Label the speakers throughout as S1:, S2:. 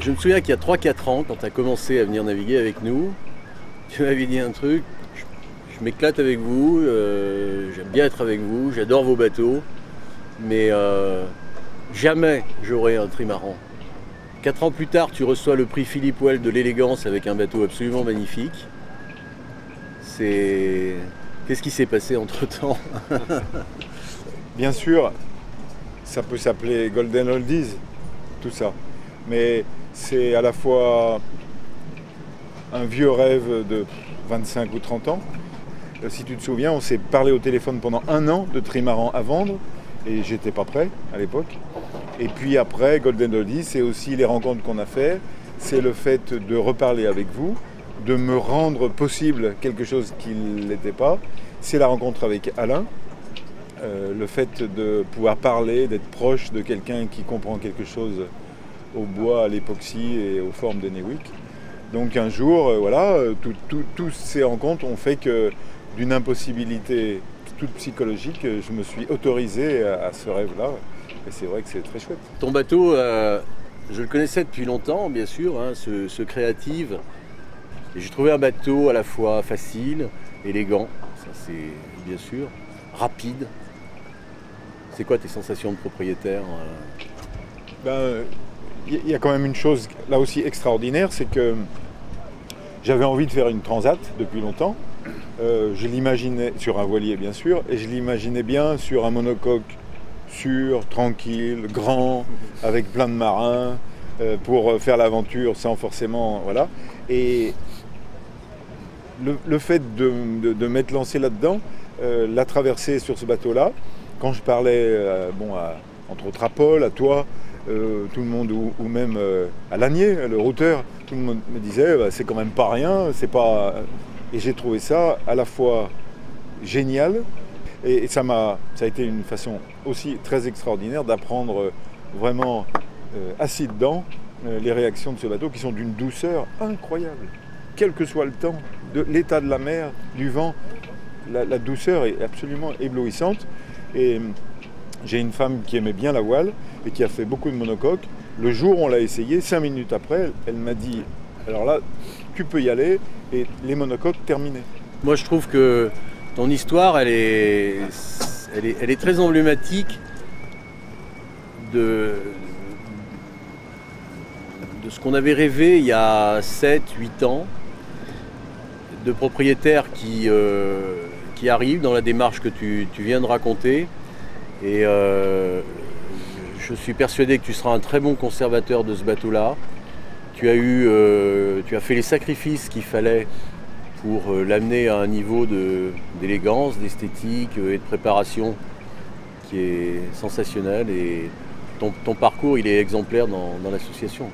S1: Je me souviens qu'il y a 3-4 ans, quand tu as commencé à venir naviguer avec nous, tu m'avais dit un truc, je m'éclate avec vous, j'aime bien être avec vous, j'adore vos bateaux, mais jamais j'aurai un trimaran. 4 ans plus tard, tu reçois le prix Philippe Well de l'élégance avec un bateau absolument magnifique. Qu'est-ce qui s'est passé entre-temps?
S2: Bien sûr, ça peut s'appeler Golden Oldies, tout ça. Mais c'est à la fois un vieux rêve de 25 ou 30 ans. Si tu te souviens, on s'est parlé au téléphone pendant 1 an de trimaran à vendre et j'étais pas prêt à l'époque. Et puis après, Golden Oldies, c'est aussi les rencontres qu'on a fait, c'est le fait de reparler avec vous, de me rendre possible quelque chose qui ne l'était pas. C'est la rencontre avec Alain, le fait de pouvoir parler, d'être proche de quelqu'un qui comprend quelque chose au bois, à l'époxy et aux formes de Newick. Donc un jour, voilà, toutes ces rencontres ont fait que d'une impossibilité toute psychologique, je me suis autorisé à ce rêve-là. Et c'est vrai que c'est très chouette.
S1: Ton bateau, je le connaissais depuis longtemps, bien sûr, hein, ce Creative. Et j'ai trouvé un bateau à la fois facile, élégant, ça c'est bien sûr, rapide. C'est quoi tes sensations de propriétaire?
S2: Il y a quand même une chose là aussi extraordinaire, c'est que j'avais envie de faire une transat depuis longtemps. Je l'imaginais sur un voilier bien sûr, et je l'imaginais bien sur un monocoque sûr, tranquille, grand, avec plein de marins, pour faire l'aventure sans forcément... Voilà. Et le fait de m'être lancé là-dedans, la traversée sur ce bateau-là, quand je parlais entre autres à Paul, à toi, tout le monde, ou même à Lanier, le routeur, tout le monde me disait c'est quand même pas rien, c'est pas... Et j'ai trouvé ça à la fois génial, et ça a été une façon aussi très extraordinaire d'apprendre vraiment assis dedans les réactions de ce bateau qui sont d'une douceur incroyable. Quel que soit le temps, l'état de la mer, du vent, la douceur est absolument éblouissante. Et j'ai une femme qui aimait bien la voile et qui a fait beaucoup de monocoques. Le jour où on l'a essayé, 5 minutes après, elle m'a dit « Alors là, tu peux y aller » et les monocoques terminés.
S1: Moi je trouve que ton histoire, elle est très emblématique de ce qu'on avait rêvé il y a 7-8 ans, de propriétaires qui arrivent dans la démarche que tu viens de raconter. Et je suis persuadé que tu seras un très bon conservateur de ce bateau-là. Tu as fait les sacrifices qu'il fallait pour l'amener à un niveau d'élégance, d'esthétique et de préparation qui est sensationnel. Et ton parcours, il est exemplaire dans l'association.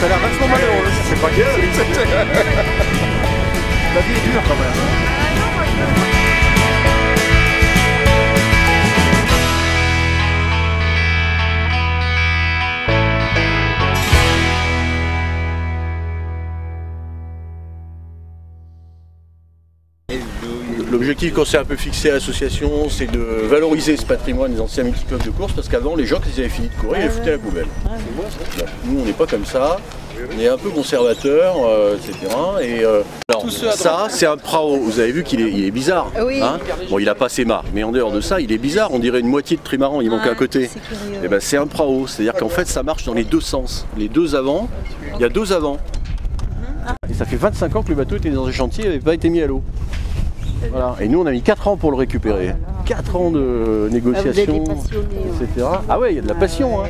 S3: Ça a l'air vachement malheureux, c'est pas grave. La vie est dure quand même.
S1: L'objectif qu'on s'est un peu fixé à l'association, c'est de valoriser ce patrimoine des anciens multiclubs de course, parce qu'avant, les gens, quand ils avaient fini de courir, ils les foutaient à la poubelle. Nous, on n'est pas comme ça. On est un peu conservateur, etc. Et alors, ça, c'est un prao. Vous avez vu qu'il est bizarre.
S4: Oui.
S1: Hein, bon, il a pas ses mâts, mais en dehors de ça, il est bizarre. On dirait une moitié de trimaran, il manque un côté. Et ben, c'est un prao. C'est-à-dire qu'en fait, ça marche dans les deux sens. Les deux avant, il y a deux avant. Et ça fait 25 ans que le bateau était dans un chantier et n'avait pas été mis à l'eau. Voilà. Et nous, on a mis 4 ans pour le récupérer. 4 ans de négociations, etc. Ah ouais, il y a de la passion. Hein.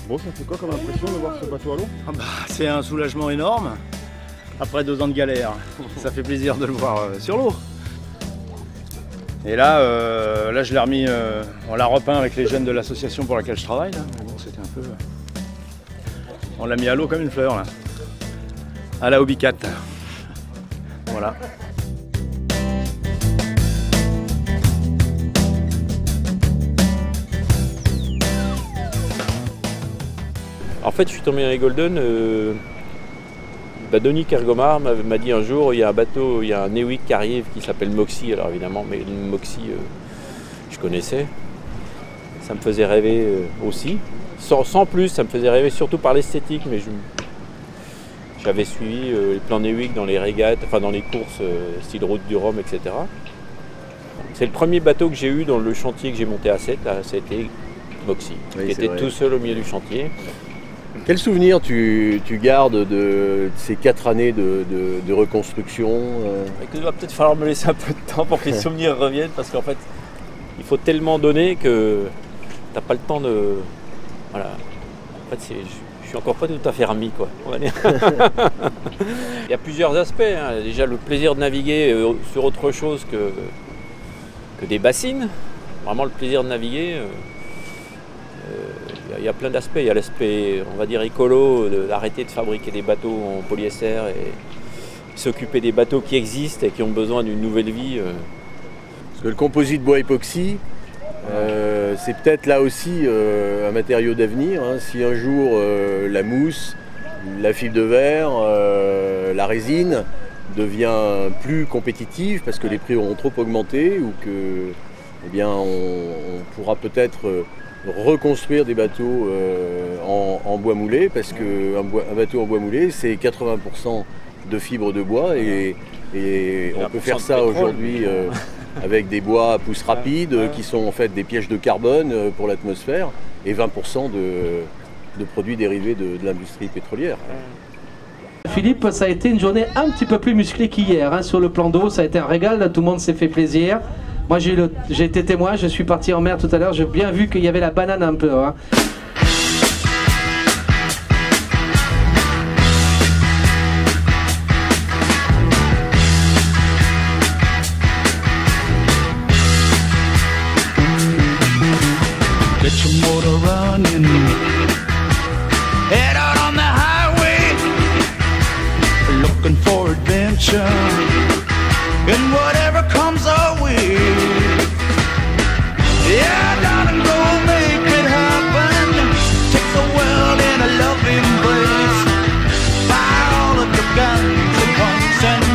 S3: Bon, ça fait quoi comme impression de voir ce bateau à l'eau?
S5: C'est un soulagement énorme. Après 2 ans de galère, ça fait plaisir de le voir sur l'eau. Et là, je l'ai remis, on l'a repeint avec les jeunes de l'association pour laquelle je travaille. Là. Mais bon, c'était un peu... On l'a mis à l'eau comme une fleur, là. À la Hobbycat. Voilà.
S6: En fait, je suis tombé dans les Golden. Denis Kergomar m'a dit un jour, il y a un bateau, il y a un Newick qui arrive qui s'appelle Moxie. Alors évidemment, mais le Moxie, je connaissais. Ça me faisait rêver aussi. Sans plus, ça me faisait rêver surtout par l'esthétique, mais j'avais suivi les plans Newick dans les régates, enfin dans les courses style route du Rhum, etc. C'est le premier bateau que j'ai eu dans le chantier que j'ai monté à 7, là, c'était Moxie, oui, qui était vrai. Tout seul au milieu du chantier.
S1: Quel souvenir tu gardes de ces 4 années de reconstruction
S6: Il va peut-être falloir me laisser un peu de temps pour que les souvenirs reviennent, parce qu'en fait, il faut tellement donner que tu n'as pas le temps de... Voilà. En fait, je suis encore pas tout à fait remis, quoi, on va dire. Il y a plusieurs aspects. Hein. Déjà, le plaisir de naviguer sur autre chose que des bassines. Vraiment, le plaisir de naviguer... Il y a plein d'aspects. Il y a l'aspect, on va dire, écolo, d'arrêter de fabriquer des bateaux en polyester et s'occuper des bateaux qui existent et qui ont besoin d'une nouvelle vie.
S1: Parce que le composite bois époxy, c'est peut-être là aussi un matériau d'avenir. Hein. Si un jour la mousse, la fibre de verre, la résine devient plus compétitive parce que les prix auront trop augmenté ou que, eh bien, on pourra peut-être reconstruire des bateaux en bois moulé, parce qu'un bateau en bois moulé, c'est 80% de fibres de bois et on peut faire ça aujourd'hui avec des bois à pousse rapide qui sont en fait des pièges de carbone pour l'atmosphère et 20% de produits dérivés de l'industrie pétrolière.
S7: Philippe, ça a été une journée un petit peu plus musclée qu'hier hein, sur le plan d'eau, ça a été un régal, tout le monde s'est fait plaisir. Moi j'ai été témoin, je suis parti en mer tout à l'heure, j'ai bien vu qu'il y avait la banane un peu. Hein.
S4: running. Head out on the highway, looking for adventure, and whatever comes our way. Yeah, darling, go make it happen. Take the world in a loving embrace. Fire all of the guns at once and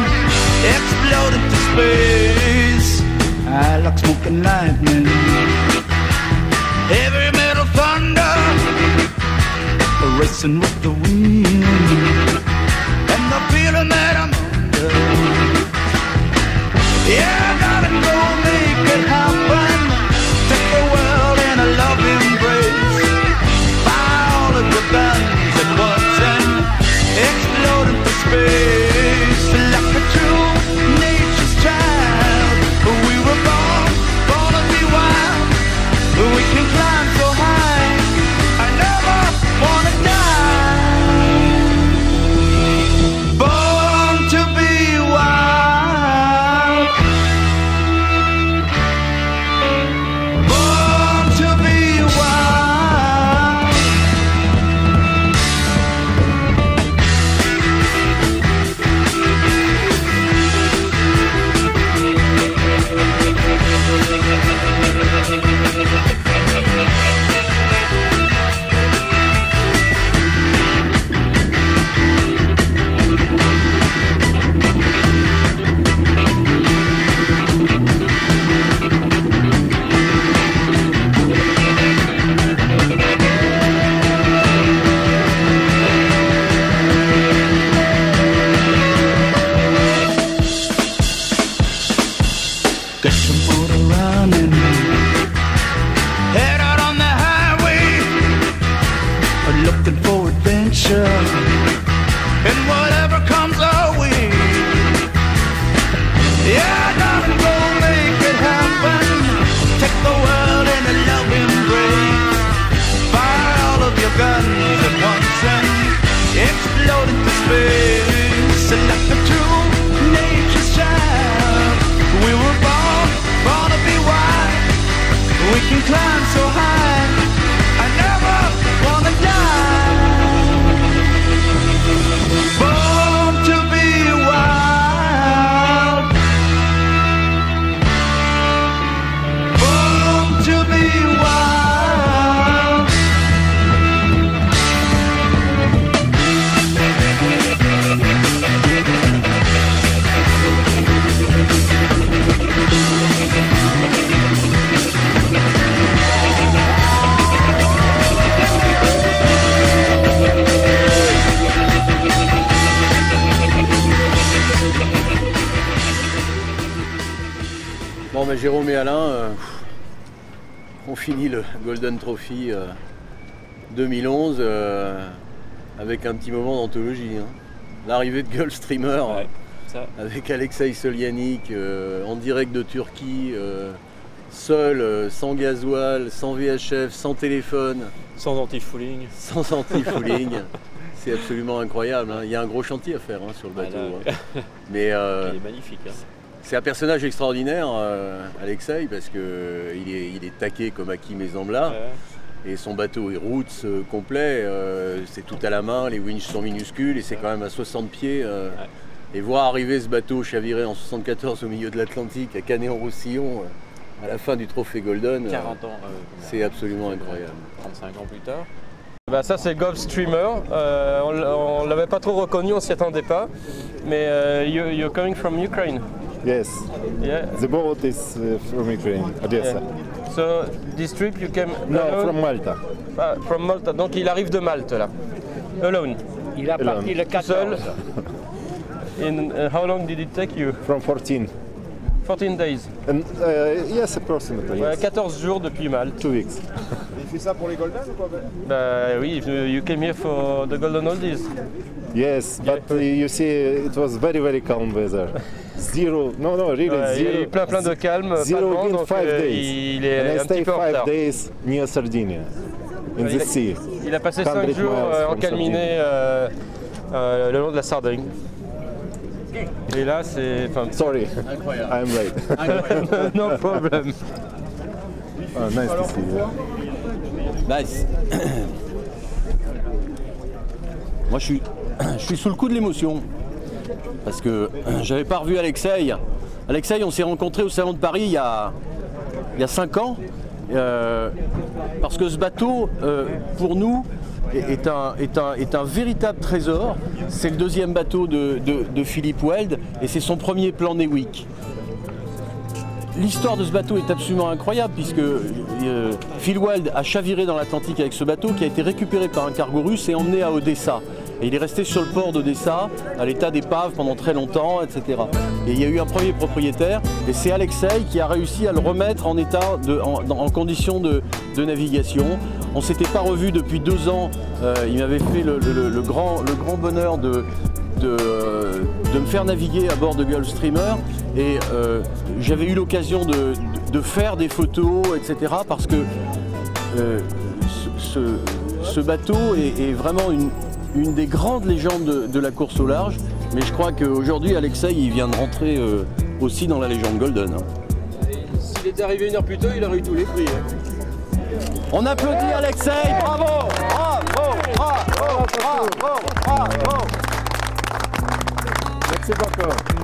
S4: explode into space. I like smoking lightning, heavy metal thunder, racing with the wind, and the feeling that I'm under. Yeah, darling, go make it happen. Take the world in a loving embrace. Fire all of your guns at once and explode into space. Like a true nature's child, we were born to be wild. We can climb so high, I never wanna die. Born to be wild. Born to be wild. Get your motor running. Head out on the highway, looking for adventure, and whatever comes our way. Yeah, darling, go make it happen. Take the world in a loving embrace. Fire all of your guns at once and explode into space. Like a true nature's child, we were born to be wild. We can climb so high, I never wanna die. Born to be wild. Born to be wild.
S1: Bon, mais Jérôme et Alain, on finit le Golden Trophy 2011 avec un petit moment d'anthologie. Hein. L'arrivée de Gulfstreamer avec Alexei Solianik en direct de Turquie, seul, sans gasoil, sans VHF, sans téléphone.
S6: Sans anti-fouling.
S1: Sans anti-fouling. C'est absolument incroyable. Hein. Il y a un gros chantier à faire hein, sur le bateau.
S6: Là,
S1: hein. Mais,
S6: il est magnifique. Hein.
S1: C'est un personnage extraordinaire, Alexei, parce qu'il est taqué comme Hakim et Zambla. Et son bateau est roots complet, c'est tout à la main, les winches sont minuscules et c'est quand même à 60 pieds. Et voir arriver ce bateau chaviré en 74 au milieu de l'Atlantique, à Canet-en-Roussillon, à la fin du trophée Golden,
S6: 40 ans,
S1: c'est absolument incroyable.
S6: 35 ans plus tard.
S8: Bah ça c'est Gulfstreamer, on ne l'avait pas trop reconnu, on s'y attendait pas, mais you're coming from Ukraine.
S9: Yes,
S8: Yeah.
S9: the boat is from Ukraine, Odessa.
S8: Yeah. So this trip you came
S9: No,
S8: alone?
S9: from Malta.
S8: Ah, from Malta, donc il arrive de Malte là. Alone.
S10: Il a parti le 14.
S8: Seul. And how long did it take you?
S9: From 14.
S8: 14 days.
S9: And, yes, approximately. Yes.
S8: 14 jours depuis Malte.
S9: 2 weeks.
S3: Il fait ça pour les Golden ou quoi?
S8: Bah oui, you came here for the Golden Oldies.
S9: Yes, but you see, it was very, very calm weather. Zero, no, really
S8: Ouais,
S9: zero.
S8: il y a eu plein de calme, pas de
S9: Zero
S8: vent,
S9: wind,
S8: donc
S9: 5 days.
S8: il est
S9: And I
S8: un petit
S9: stayed
S8: peu en
S9: 5
S8: retard.
S9: days near Sardinia, in the sea.
S8: Il a passé
S9: 100
S8: 5 jours
S9: miles
S8: en
S9: from
S8: calminé le long de la Sardaigne. Et là c'est...
S9: Sorry, I'm late.
S8: No problem.
S9: Nice to see you.
S1: Bah, moi je suis sous le coup de l'émotion parce que j'avais pas revu Alexei. Alexei, on s'est rencontrés au Salon de Paris il y a 5 ans parce que ce bateau pour nous est un véritable trésor. C'est le deuxième bateau de Philippe Weld et c'est son premier plan Newick. L'histoire de ce bateau est absolument incroyable puisque Phil Weld a chaviré dans l'Atlantique avec ce bateau qui a été récupéré par un cargo russe et emmené à Odessa. Et il est resté sur le port d'Odessa à l'état d'épave pendant très longtemps, etc. Et il y a eu un premier propriétaire et c'est Alexei qui a réussi à le remettre en état, en condition de navigation. On ne s'était pas revu depuis 2 ans. Il m'avait fait le grand bonheur de me faire naviguer à bord de Gulfstreamer et j'avais eu l'occasion de faire des photos, etc. parce que ce bateau est vraiment une des grandes légendes de la course au large, mais je crois qu'aujourd'hui Alexei il vient de rentrer aussi dans la légende Golden.
S8: S'il était arrivé 1 heure plus tôt, il aurait eu tous les prix.
S1: On applaudit Alexei, bravo, bravo, bravo, bravo, bravo.
S2: Merci beaucoup.